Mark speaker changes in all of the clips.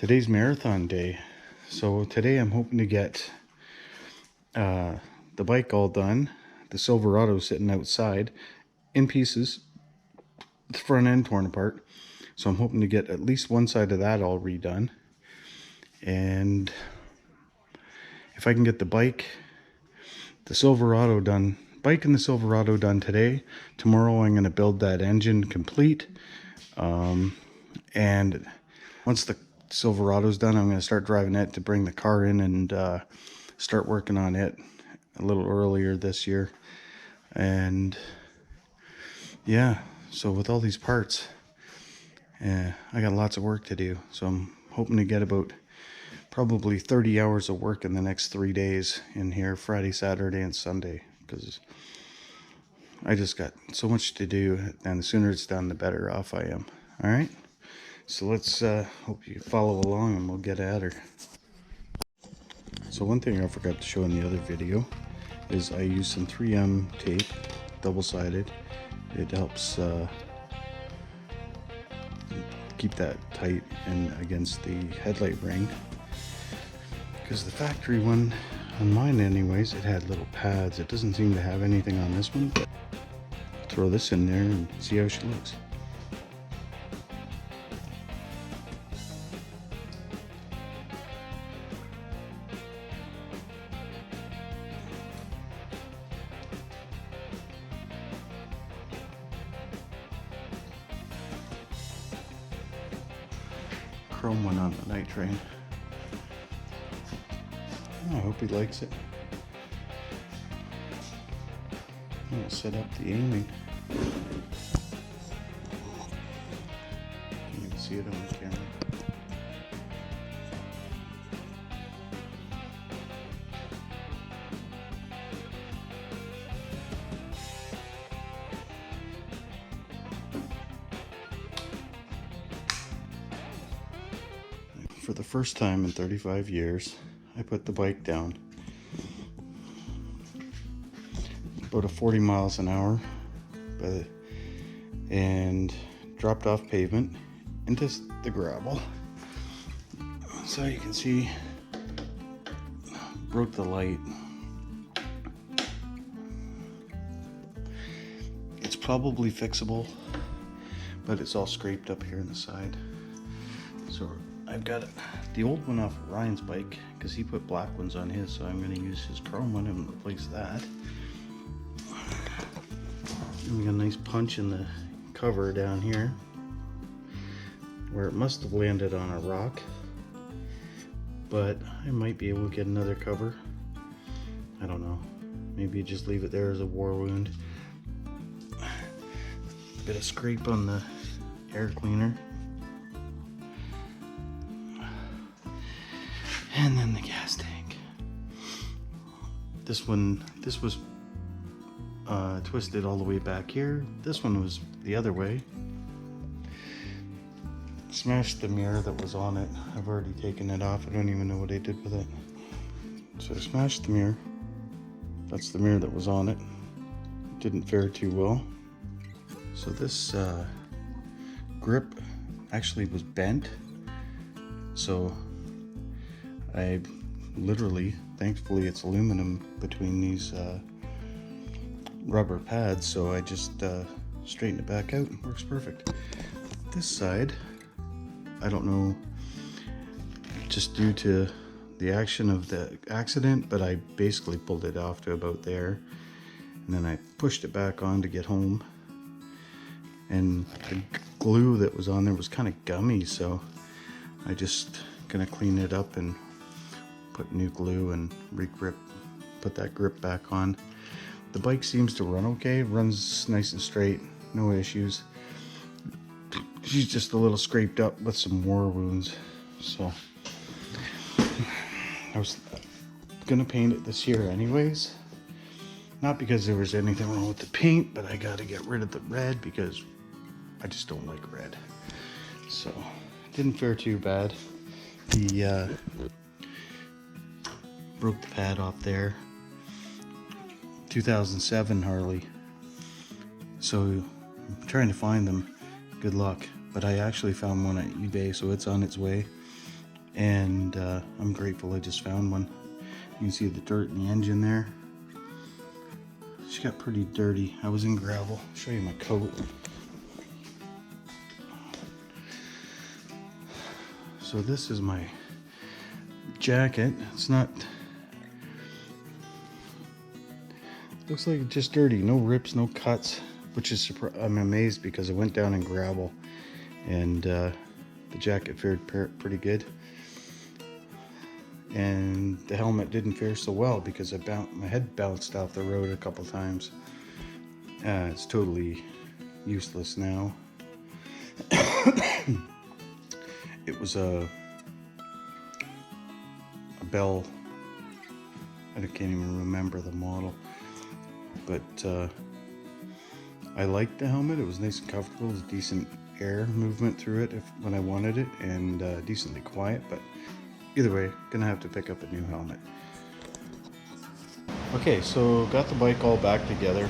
Speaker 1: Today's marathon day. So today I'm hoping to get the bike all done. The Silverado sitting outside in pieces, the front end torn apart. So I'm hoping to get at least one side of that all redone. And if I can get the bike and the Silverado done today, tomorrow I'm going to build that engine complete. And once the Silverado's done, I'm going to start driving it to bring the car in and start working on it a little earlier this year. And yeah, so with all these parts, I got lots of work to do. So I'm hoping to get about probably 30 hours of work in the next 3 days in here, Friday, Saturday, and Sunday, because I just got so much to do, and the sooner it's done, the better off I am. All right, so let's hope you follow along and we'll get at her. So one thing I forgot to show in the other video is I use some 3M tape, double-sided. It helps keep that tight and against the headlight ring, because the factory one on mine anyways, it had little pads. It doesn't seem to have anything on this one, but throw this in there and see how she looks. Chrome one on the night train. Oh, I hope he likes it. I'll set up the aiming. You can see it on the camera. For the first time in 35 years, I put the bike down about 40 miles an hour and dropped off pavement into the gravel. So you can see, broke the light. It's probably fixable, but it's all scraped up here on the side. So I've got the old one off of Ryan's bike because he put black ones on his, so I'm going to use his chrome one and replace that. And we got a nice punch in the cover down here where it must have landed on a rock, but I might be able to get another cover. I don't know, maybe just leave it there as a war wound. Bit of scrape on the air cleaner. And then the gas tank. This was twisted all the way back here. This one was the other way. Smashed the mirror that was on it. I've already taken it off. I don't even know what I did with it. So I smashed the mirror. That's the mirror that was on it. Didn't fare too well. So this grip actually was bent. So I literally, thankfully it's aluminum between these rubber pads, so I just straightened it back out and works perfect. This side, I don't know, just due to the action of the accident, but I basically pulled it off to about there, and then I pushed it back on to get home, and the glue that was on there was kind of gummy, so I just gonna clean it up and put new glue and re-grip, put that grip back on. The bike seems to run okay, runs nice and straight, no issues. She's just a little scraped up with some war wounds. So I was gonna paint it this year anyways. Not because there was anything wrong with the paint, but I gotta get rid of the red because I just don't like red. So it didn't fare too bad. The broke the pad off there. 2007 Harley. So I'm trying to find them. Good luck. But I actually found one at eBay, so it's on its way. and I'm grateful I just found one. You can see the dirt in the engine there. She got pretty dirty. I was in gravel. I'll show you my coat. So this is my jacket. It's not, looks like it's just dirty. No rips, no cuts, which is I'm amazed because I went down in gravel and the jacket fared pretty good. And the helmet didn't fare so well because my head bounced off the road a couple times. It's totally useless now. It was a Bell, I can't even remember the model, but I liked the helmet. It was nice and comfortable. It was decent air movement through it when I wanted it, and decently quiet, but either way, gonna have to pick up a new helmet. Okay, so got the bike all back together.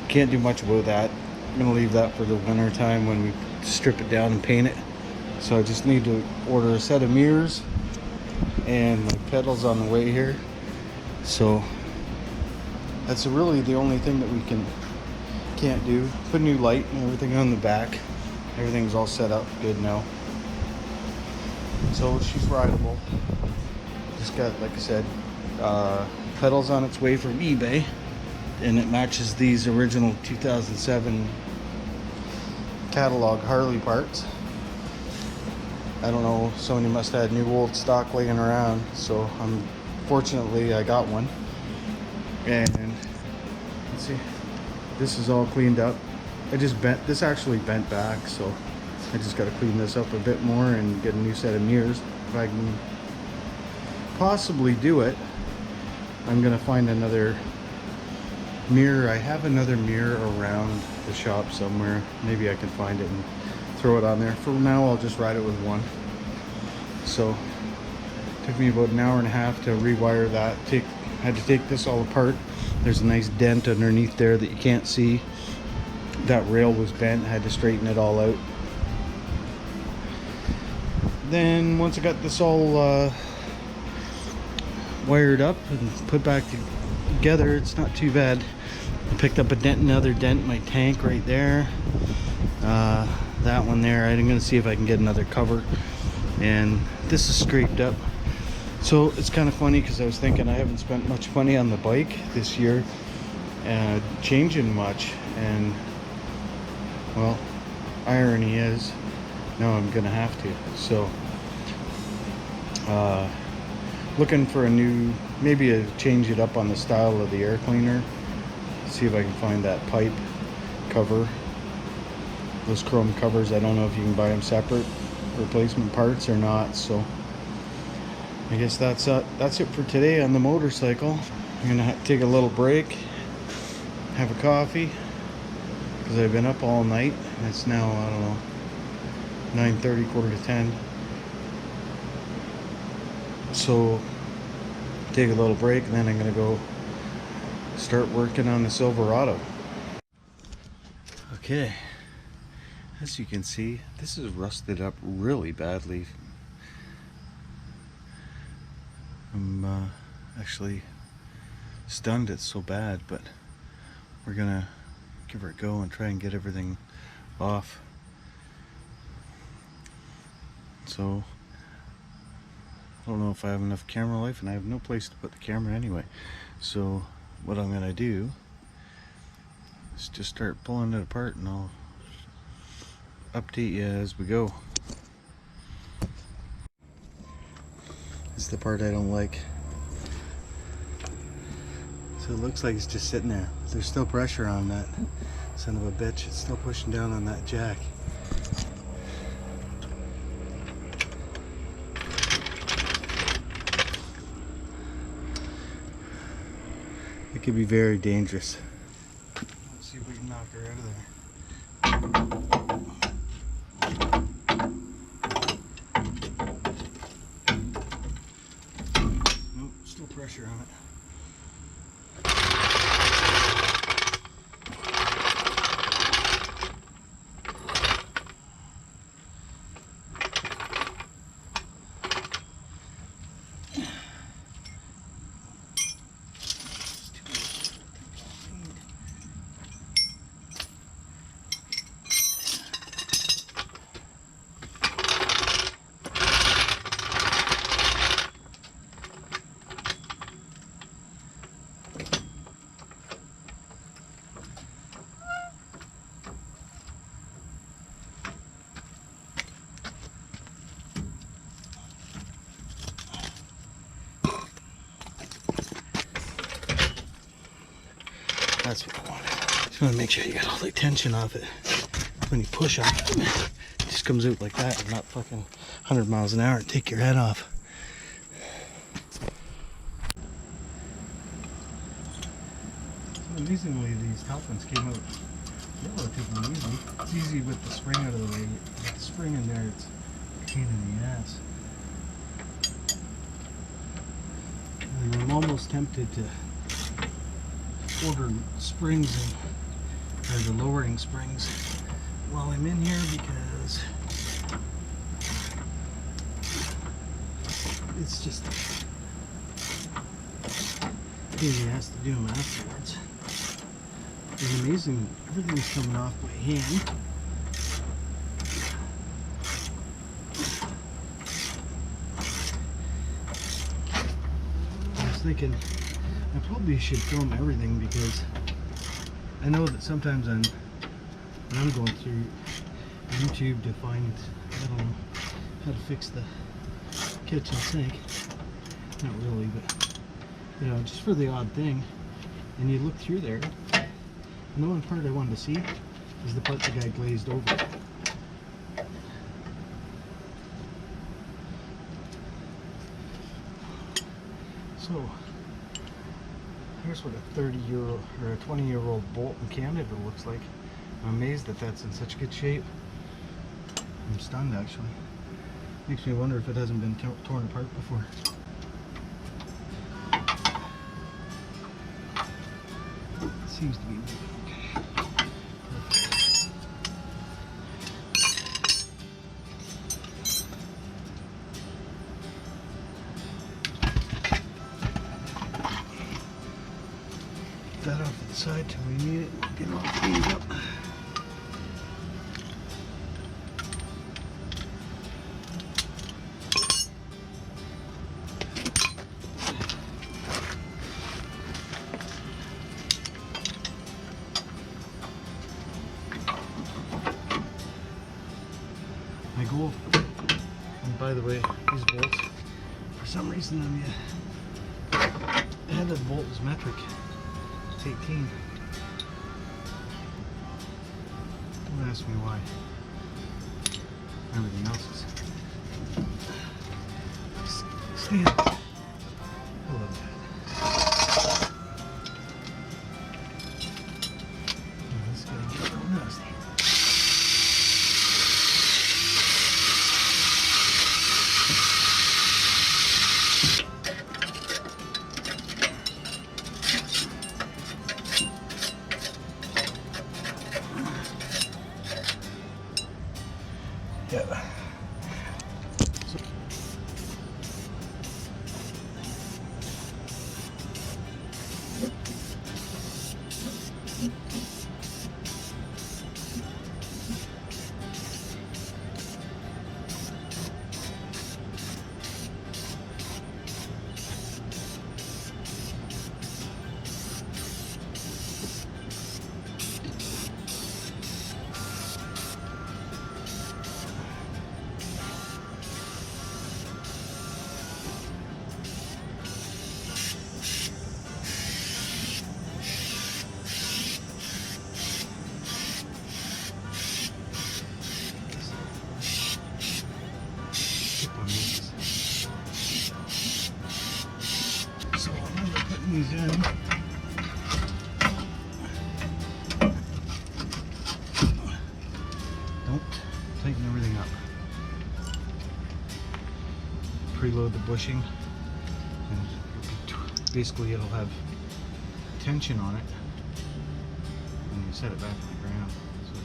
Speaker 1: Can't do much about that. I'm gonna leave that for the winter time when we strip it down and paint it. So I just need to order a set of mirrors and my pedals on the way here. So that's really the only thing that we can't do. Put a new light and everything on the back. Everything's all set up good now. So she's rideable. Just got, like I said, pedals on its way from eBay, and it matches these original 2007 catalog Harley parts. I don't know, somebody must have had new old stock laying around, so fortunately I got one. And let's see, this is all cleaned up. This actually bent back, so I just got to clean this up a bit more and get a new set of mirrors. If I can possibly do it, I'm gonna find another mirror. I have another mirror around the shop somewhere. Maybe I can find it and throw it on there. For now, I'll just ride it with one. So it took me about an hour and a half to rewire that. Had to take this all apart. There's a nice dent underneath there that you can't see. That rail was bent. I had to straighten it all out. Then once I got this all wired up and put back together, it's not too bad. I picked up another dent in my tank right there. That one there. I'm gonna see if I can get another cover. And this is scraped up. So it's kind of funny because I was thinking I haven't spent much money on the bike this year, changing much, and well, irony is now I'm gonna have to. So looking for a new, maybe change it up on the style of the air cleaner. See if I can find that pipe cover, those chrome covers. I don't know if you can buy them separate, replacement parts or not. So I guess that's it for today on the motorcycle. I'm gonna take a little break, have a coffee, because I've been up all night. It's now, I don't know, 9:30, quarter to 10. So take a little break, and then I'm gonna go start working on the Silverado. Okay, as you can see, this is rusted up really badly. I'm actually stunned it's so bad, but we're gonna give her a go and try and get everything off. So I don't know if I have enough camera life, and I have no place to put the camera anyway. So what I'm gonna do is just start pulling it apart, and I'll update you as we go. This is the part I don't like. So it looks like it's just sitting there. There's still pressure on that son of a bitch. It's still pushing down on that jack. It could be very dangerous. Let's see if we can knock her out of there. Nope, still pressure on it. That's what I want. Just want to make sure you got all the tension off it. When you push on it, it just comes out like that and not fucking 100 miles an hour and take your head off. So amazingly, these top ones came out relatively easy. It's easy with the spring out of the way. With the spring in there, it's a pain in the ass. And I'm almost tempted to order springs or the lowering springs while I'm in here, because it's just easy has to do them afterwards. It's amazing, everything's coming off by hand. I was thinking I probably should film everything, because I know that sometimes when I'm going through YouTube to find, I don't know, how to fix the kitchen sink. Not really, but you know, just for the odd thing. And you look through there, and the one part I wanted to see is the part the guy glazed over. So here's what a 30-year-old or a 20-year-old bolt in Canada looks like. I'm amazed that that's in such good shape. I'm stunned, actually. Makes me wonder if it hasn't been torn apart before. It seems to be moving okay. Perfect. Put that off to the side till we need it. Get it all cleaned up. My goal, and by the way, these bolts, for some reason the head of the bolt is metric. It's 18. Don't ask me why. Everything else is standard. I love that. Oh, this is gonna get real nasty. Yeah. So I'm putting these in. Don't tighten everything up. Preload the bushing, and basically it'll have tension on it when you set it back on the ground. So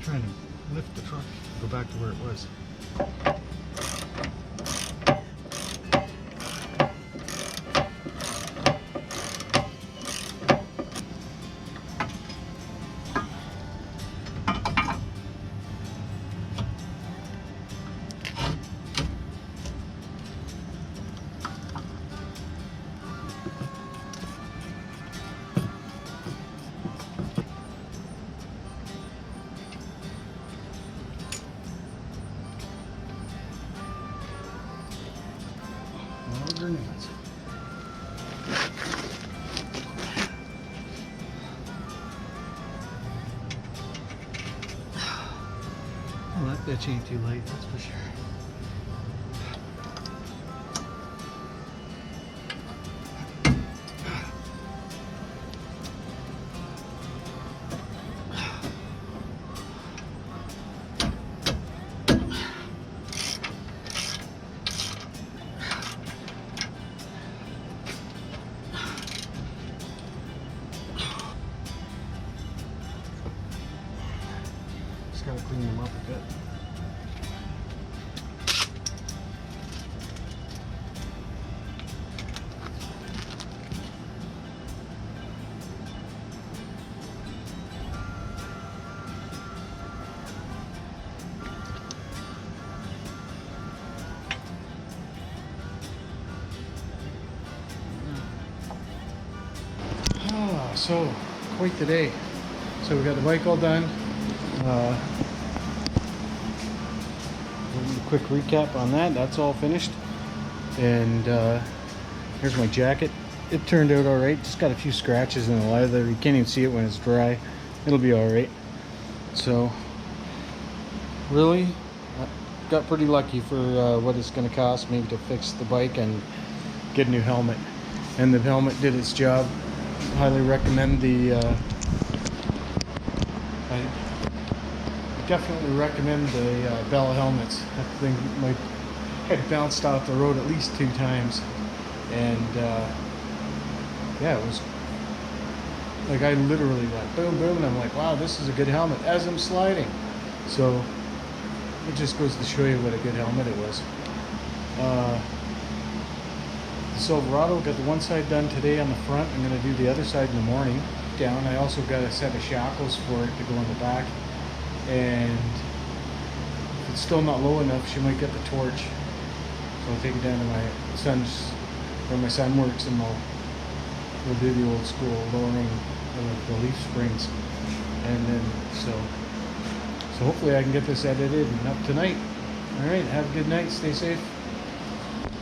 Speaker 1: trying to lift the truck, go back to where it was. Stitch ain't too light, that's for sure. Just gotta clean them up a bit. So quite the day. So we got the bike all done. A quick recap on that. That's all finished. And here's my jacket. It turned out all right. Just got a few scratches in the leather. You can't even see it when it's dry. It'll be all right. So really, got pretty lucky for what it's going to cost me to fix the bike and get a new helmet. And the helmet did its job. Highly recommend the I definitely recommend the Bella helmets. That thing, my head bounced off the road at least 2 times, and yeah, it was like I literally went boom boom, and I'm like, wow, this is a good helmet as I'm sliding. So it just goes to show you what a good helmet it was. The Silverado, got the one side done today on the front. I'm going to do the other side in the morning down. I also got a set of shackles for it to go in the back, and if it's still not low enough, she might get the torch, so I'll take it down to my son's, where my son works, and we'll do the old school lowering the leaf springs, and then so hopefully I can get this edited and up tonight. All right, have a good night, stay safe.